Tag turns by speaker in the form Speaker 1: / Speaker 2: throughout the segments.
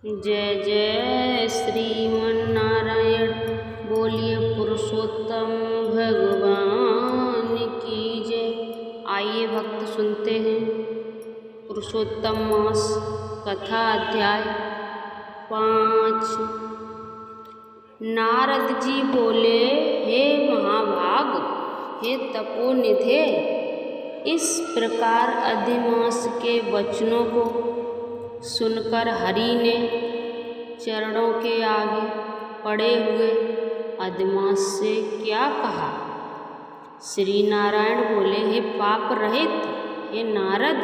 Speaker 1: जय जय श्रीमन्नारायण। बोलिए पुरुषोत्तम भगवान की जय। आइए भक्त सुनते हैं पुरुषोत्तम मास कथा अध्याय 5। नारद जी बोले, हे महाभाग, हे तपोनिधे, इस प्रकार अधिमास के वचनों को सुनकर हरि ने चरणों के आगे पड़े हुए अधिमास से क्या कहा। श्री नारायण बोले, हे पाप रहित, हे नारद,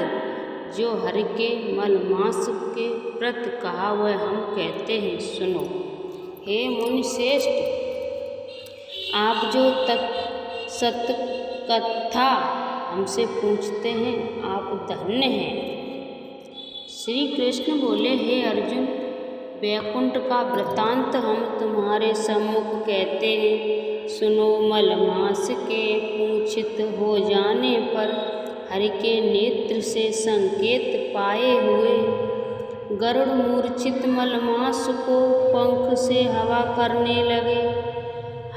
Speaker 1: जो हरि के मलमास के प्रति कहा वह हम कहते हैं, सुनो। हे मुनि श्रेष्ठ, आप जो सत्य कथा हमसे पूछते हैं, आप धन्य हैं। श्री कृष्ण बोले, हे अर्जुन, वैकुंठ का वृत्तांत हम तुम्हारे सम्मुख कहते हैं, सुनो। मलमास के पूंछित हो जाने पर हरि के नेत्र से संकेत पाए हुए गरुड़ मूर्छित मलमास को पंख से हवा करने लगे।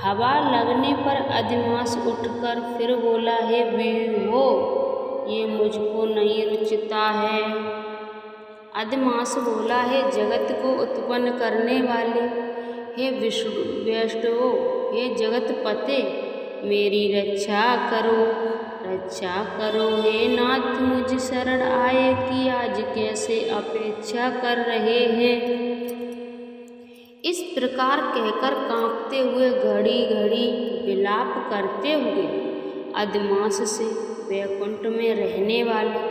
Speaker 1: हवा लगने पर अधिमास उठकर फिर बोला, हे विभो, ये मुझको नहीं रुचता है। अधिमास बोला, हे जगत को उत्पन्न करने वाले, हे वैष्णवो, हे जगतपते, मेरी रक्षा करो, रक्षा करो। हे नाथ, मुझ शरण आए कि आज कैसे अपेक्षा कर रहे हैं। इस प्रकार कहकर कांपते हुए घड़ी घड़ी विलाप करते हुए अधिमास से वैकुंठ में रहने वाले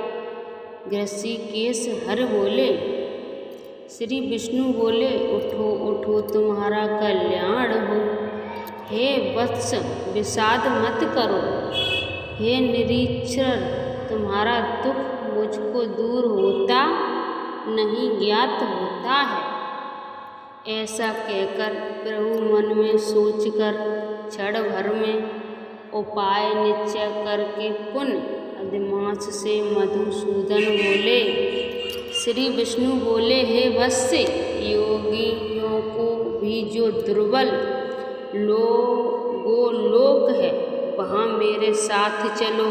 Speaker 1: ऋषिकेश हर बोले। श्री विष्णु बोले, उठो उठो, तुम्हारा कल्याण हो। हे वत्स, विषाद मत करो। हे निरीक्षर, तुम्हारा दुख मुझको दूर होता नहीं, ज्ञात होता है। ऐसा कहकर प्रभु मन में सोचकर क्षण भर में उपाय निश्चय करके पुनः अधिमास से मधुसूदन बोले। श्री विष्णु बोले, हे वत्स, योगियों को भी जो दुर्बल गोलोक है वहाँ मेरे साथ चलो,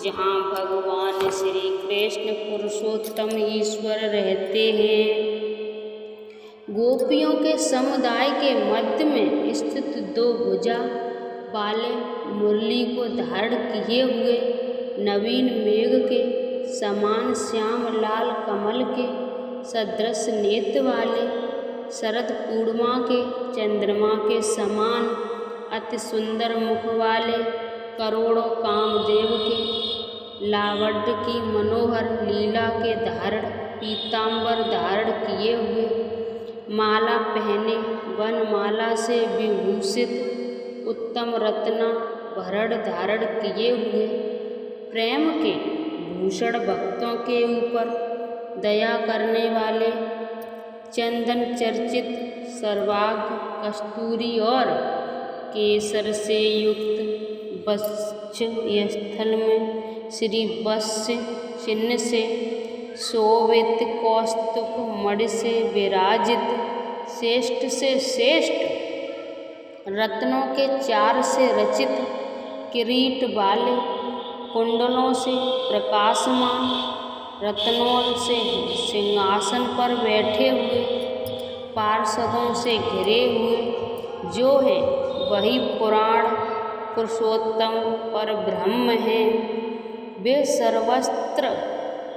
Speaker 1: जहाँ भगवान श्री कृष्ण पुरुषोत्तम ईश्वर रहते हैं। गोपियों के समुदाय के मध्य में स्थित दो भुजा वाले मुरली को धारण किए हुए नवीन मेघ के समान श्याम लाल कमल के सदृश नेत्र वाले शरद पूर्णिमा के चंद्रमा के समान अति सुंदर मुख वाले करोड़ों कामदेव के लावण्य की मनोहर लीला के धारण पीतांबर धारण किए हुए, माला पहने, वनमाला से विभूषित उत्तम रत्ना भरण धारण किए हुए, प्रेम के भूषण भक्तों के ऊपर दया करने वाले, चंदन चर्चित सर्वांग कस्तूरी और केसर से युक्त वक्षस्थल में श्री वत्स चिन्ह से शोभित कौस्तुभ मणि से विराजित श्रेष्ठ से श्रेष्ठ रत्नों के चार से रचित किरीट वाले, कुंडलों से प्रकाशमान रत्नों से सिंहासन पर बैठे हुए, पार्षदों से घिरे हुए जो है वही पुराण पुरुषोत्तम पर ब्रह्म हैं। वे सर्वत्र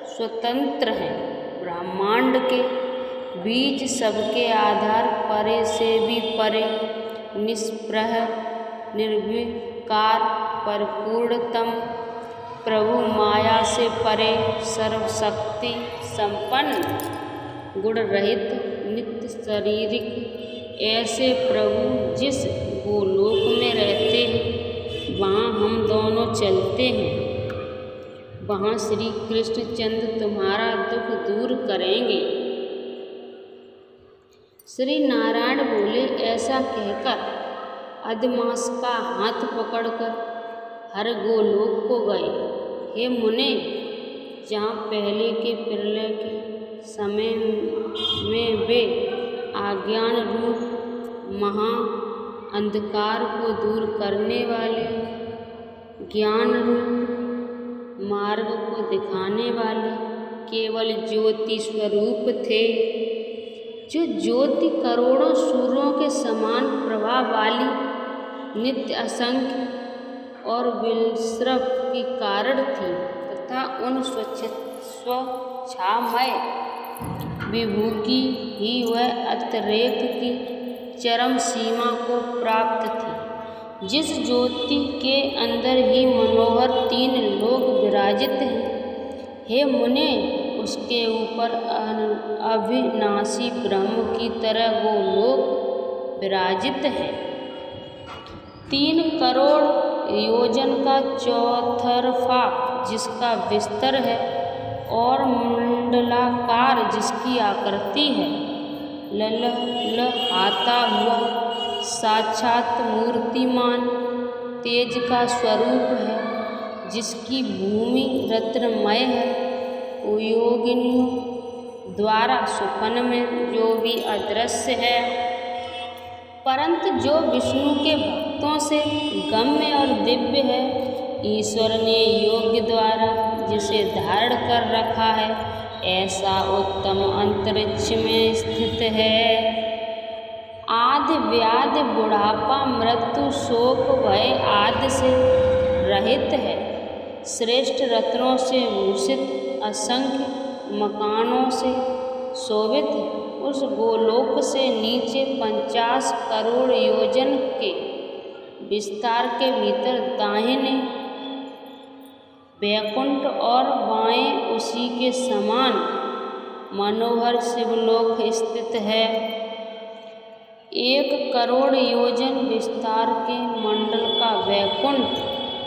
Speaker 1: स्वतंत्र हैं, ब्रह्मांड के बीच सबके आधार, परे से भी परे, निष्प्रह निर्विकार परिपूर्णतम प्रभु, माया से परे, सर्वशक्ति संपन्न, गुण रहित, नित्य शारीरिक, ऐसे प्रभु जिस गोलोक में रहते हैं वहाँ हम दोनों चलते हैं। वहाँ श्री कृष्णचंद्र तुम्हारा दुख दूर करेंगे। श्री नारायण बोले, ऐसा कहकर अधिमास का हाथ पकड़कर हर गोलोक को गए। हे मुने, जहाँ पहले के प्रलय के समय में वे अज्ञान रूप महा अंधकार को दूर करने वाले, ज्ञान रूप मार्ग को दिखाने वाले केवल ज्योति स्वरूप थे। जो ज्योति करोड़ों सूर्यों के समान प्रभाव वाली, नित्य असंख्य और विस्रव की कारण थी तथा उन स्वच्छामय विभू की ही वह अतिरेक की चरम सीमा को प्राप्त थी। जिस ज्योति के अंदर ही मनोहर 3 लोक विराजित हैं, हे मुने, उसके ऊपर अविनाशी ब्रह्म की तरह वो लोक विराजित है। 3 करोड़ योजन का चौतरफा जिसका विस्तर है और मंडलाकार जिसकी आकृति है, ललहाता हुआ साक्षात मूर्तिमान तेज का स्वरूप है, जिसकी भूमि रत्नमय है। योगिनियों द्वारा सुपन में जो भी अदृश्य है, परंतु जो विष्णु के भक्तों से गम्य और दिव्य है, ईश्वर ने योग्य द्वारा जिसे धारण कर रखा है, ऐसा उत्तम अंतरिक्ष में स्थित है। आदि व्याधि बुढ़ापा मृत्यु शोक भय आदि से रहित है। श्रेष्ठ रत्नों से भूषित असंख्य मकानों से शोभित है। उस गोलोक से नीचे 50 करोड़ योजन के विस्तार के भीतर दाहिने वैकुंठ और बाएं उसी के समान मनोहर शिवलोक स्थित है। 1 करोड़ योजन विस्तार के मंडल का वैकुंठ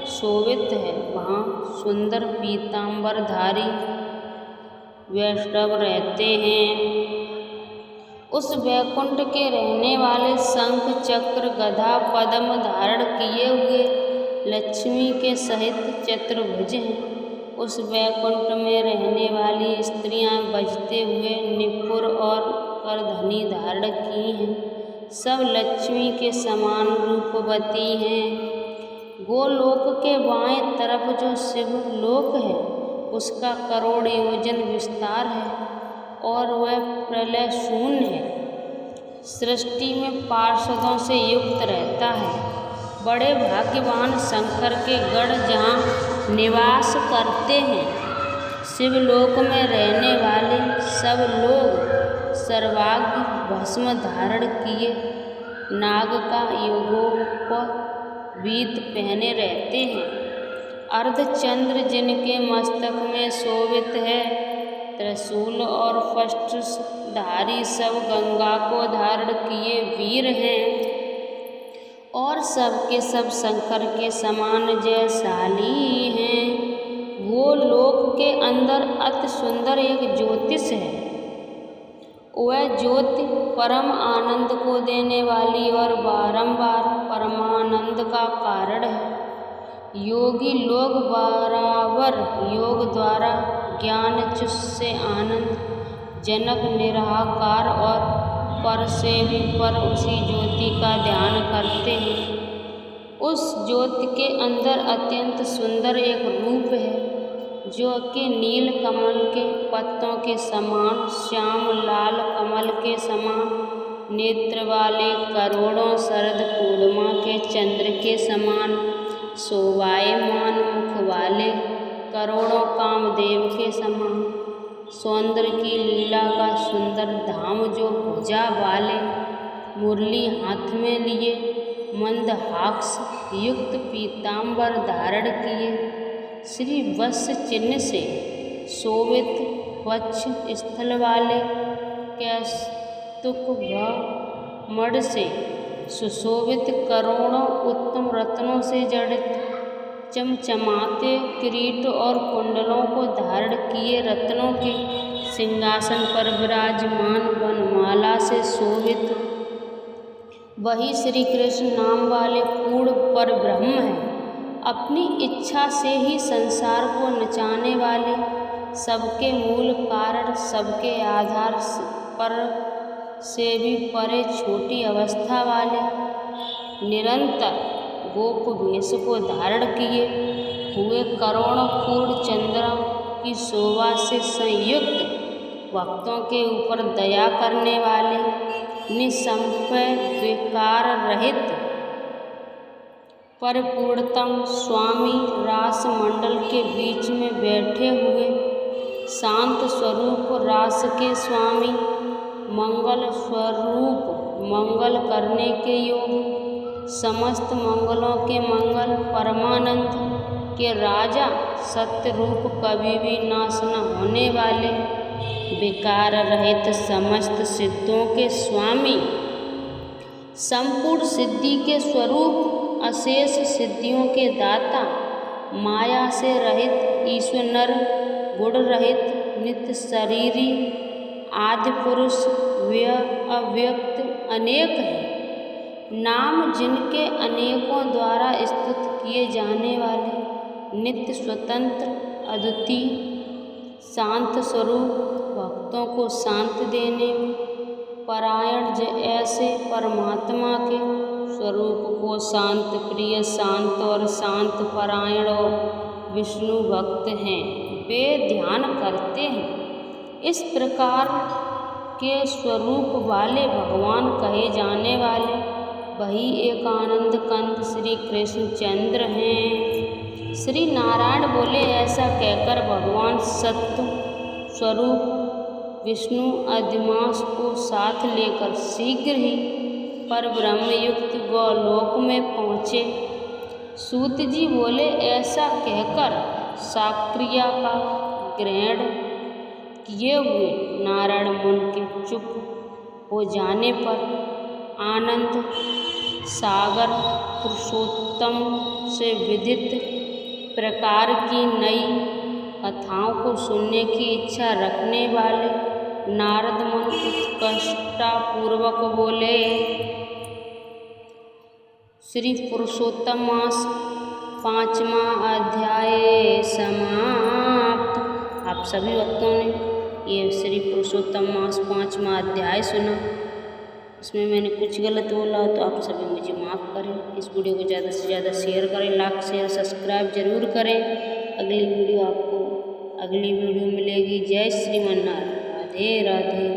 Speaker 1: शोभित है। वहाँ सुंदर पीतांबरधारी वैष्णव रहते हैं। उस वैकुंठ के रहने वाले शंख चक्र गदा पद्म धारण किए हुए लक्ष्मी के सहित चतुर्भुज हैं। उस वैकुंठ में रहने वाली स्त्रियां बजते हुए निपुर और करधनी धारण की हैं, सब लक्ष्मी के समान रूपवती हैं। गोलोक के बाएं तरफ जो शिवलोक है, उसका करोड़ योजन विस्तार है और वह प्रलय शून्य है। सृष्टि में पार्षदों से युक्त रहता है। बड़े भाग्यवान शंकर के गण जहाँ निवास करते हैं। शिवलोक में रहने वाले सब लोग सर्वांग भस्म धारण किए नाग का योगोपवीत पहने रहते हैं। अर्धचंद्र जिनके मस्तक में शोभित है, त्रिशूल और फष्टधारी सब गंगा को धारण किए वीर हैं और सबके सब शंकर के समान जयशाली हैं। वो लोक के अंदर अति सुंदर एक ज्योतिष है। वह ज्योति परम आनंद को देने वाली और बारंबार परमानंद का कारण है। योगी लोग बराबर योग द्वारा ज्ञान चुष से आनंद जनक निराकार और पर से भी पर उसी ज्योति का ध्यान करते हैं। उस ज्योति के अंदर अत्यंत सुंदर एक रूप है, जो कि नील कमल के पत्तों के समान, श्याम लाल कमल के समान नेत्र वाले, करोड़ों शरद पूर्णिमा के चंद्र के समान शोभायमान मुख वाले, करोड़ों कामदेव के समान सौंदर्य की लीला का सुंदर धाम, जो भुजा वाले, मुरली हाथ में लिए, मंदहास युक्त पीतांबर धारण किए, श्री वत्स चिन्ह से शोभित वक्ष स्थल वाले, कैस्तुक मड से सुशोभित, करोड़ों उत्तम रत्नों से जड़ित, चमचमाते किरीट और कुंडलों को धारण किए, रत्नों के सिंहासन पर विराजमान, वनमाला से शोभित वही श्री कृष्ण नाम वाले पूर्ण पर ब्रह्म है। अपनी इच्छा से ही संसार को नचाने वाले, सबके मूल कारण, सबके आधार पर से भी परे छोटी अवस्था वाले, निरंतर गोप वेश को धारण किए हुए करोड़ों पूर्ण चंद्रमा की शोभा से संयुक्त भक्तों के ऊपर दया करने वाले, निसंशय विकार रहित परिपूर्णतम स्वामी, रास मंडल के बीच में बैठे हुए शांत स्वरूप, रास के स्वामी, मंगल स्वरूप, मंगल करने के योग्य, समस्त मंगलों के मंगल, परमानंद के राजा, सत्य रूप, कभी भी नाश न होने वाले, विकार रहित समस्त सिद्धों के स्वामी, संपूर्ण सिद्धि के स्वरूप, अशेष सिद्धियों के दाता, माया से रहित ईश्वर, नर गुण रहित, नित्य शरीरी, आदि पुरुष, अव्यक्त अनेक है, नाम जिनके अनेकों द्वारा स्तुत किए जाने वाले, नित्य स्वतंत्र, अद्वितीय, शांत स्वरूप, भक्तों को शांत देने में परायण, ऐसे परमात्मा के स्वरूप को शांत प्रिय, शांत और शांत परायण और विष्णु भक्त हैं, वे ध्यान करते हैं। इस प्रकार के स्वरूप वाले भगवान कहे जाने वाले वही एक आनंद कंद श्री कृष्णचंद्र हैं। श्री नारायण बोले, ऐसा कहकर भगवान सत्य स्वरूप विष्णु अधिमास को साथ लेकर शीघ्र ही पर ब्रह्मयुक्त गोलोक में पहुँचे। सूत जी बोले, ऐसा कहकर साक्रिया का ग्रहण किए हुए नारायण मुनि के चुप हो जाने पर आनंद सागर पुरुषोत्तम से विदित प्रकार की नई कथाओं को सुनने की इच्छा रखने वाले नारद मुनि उत्कंठापूर्वक बोले। श्री पुरुषोत्तम मास 5वां अध्याय समाप्त। आप सभी भक्तों ने ये श्री पुरुषोत्तम मास 5वां अध्याय सुना। इसमें मैंने कुछ गलत बोला हो तो आप सभी मुझे माफ़ करें। इस वीडियो को ज़्यादा से ज़्यादा शेयर करें, लाइक शेयर सब्सक्राइब जरूर करें। अगली वीडियो मिलेगी। जय श्रीमन्नारायण। राधे राधे।